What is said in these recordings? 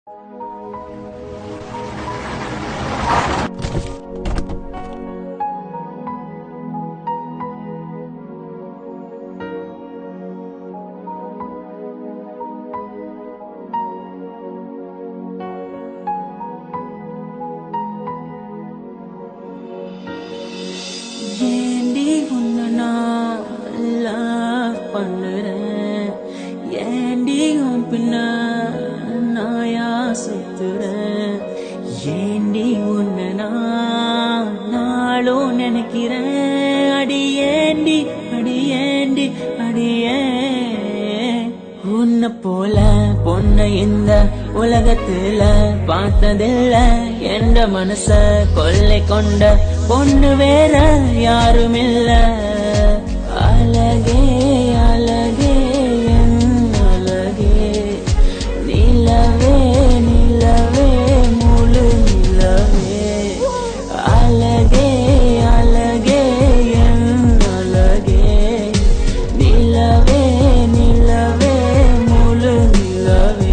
ஏண்டி உன்னை நான் love பண்ணுறேன், ஏண்டி உன் பின்ன நாயா சுத்துறேன், ஏண்டி உன்னை நான் நாளும் நினைக்கிறேன், அடியேண்டி அடியேண்டி அடியே. உன்னை போல பொண்ணை இந்த உலகத்துல பார்த்ததில்ல, என்ற மனச கொள்ளை கொண்ட பொண்ணு வேற யாருமில்ல. அழகே அழகே என் அழகே, நிலவே நிலவே முழு நிலவே. அழகே அழகே என் அழகே, நிலவே நிலவே முழு நிலவே.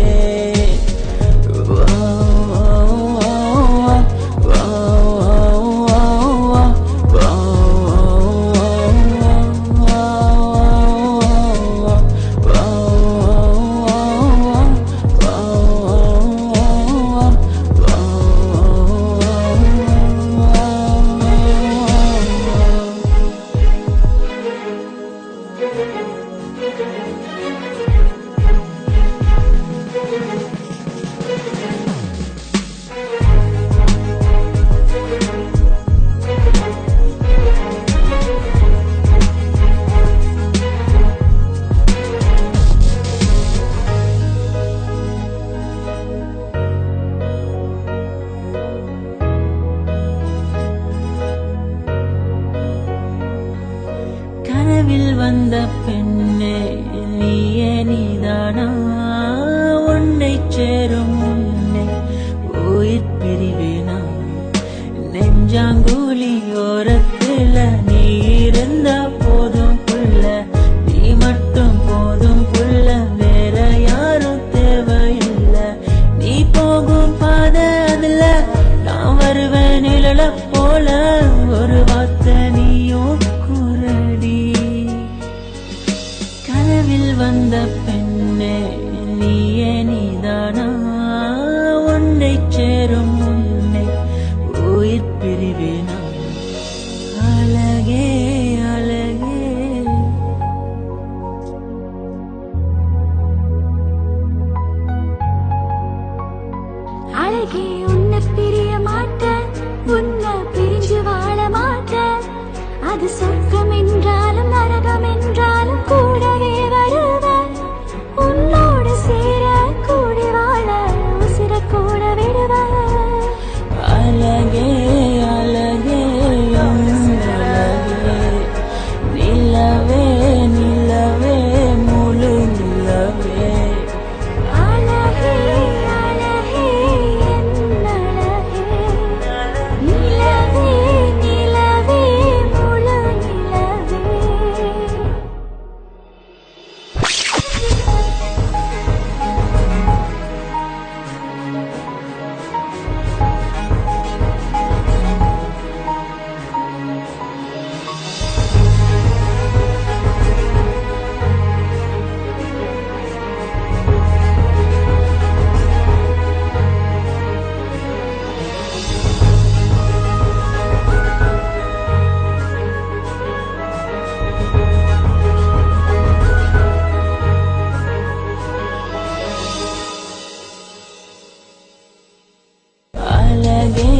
கனவில் வந்த பெண்ணே நீயே நீதானா, உன்னை சேரும் முன்னே உயிர் பிரிவேனா. நெஞ்சாங்குழி ஓரத்துல நீ இருந்தா போதும் புள்ள, நீ மட்டும் போதும் புள்ள, வேற யாரும் தேவையில்லை. நீ போகும் பாதை அதுல நான் வருவேன் நிழல போல, ஒரு வார்த்தை நீயும் குரடி. கனவில் வந்த பெண்ணே நீயே நீதானா, உன்னை சேரும் முன்னே உயிர் பிரிவேனா. அழகே அழகே அழகே, உன்னை பிரிய மாட்டேன், உன்னை பிரிஞ்சு வாழ மாட்டேன். அது சொர்க்கம் என்றாலும் நரகம் என்றாலும் கூடவே வருவேன். உன்னோடு சேர கூடி வாழ உசிர கூட விடுவேன். அழகே அழகே அழகே, நிலவே நிலவே முழு நிலவே. அழகே அழகே என் அழகே, நிலவே நிலவே முழு நிலவே. அழகே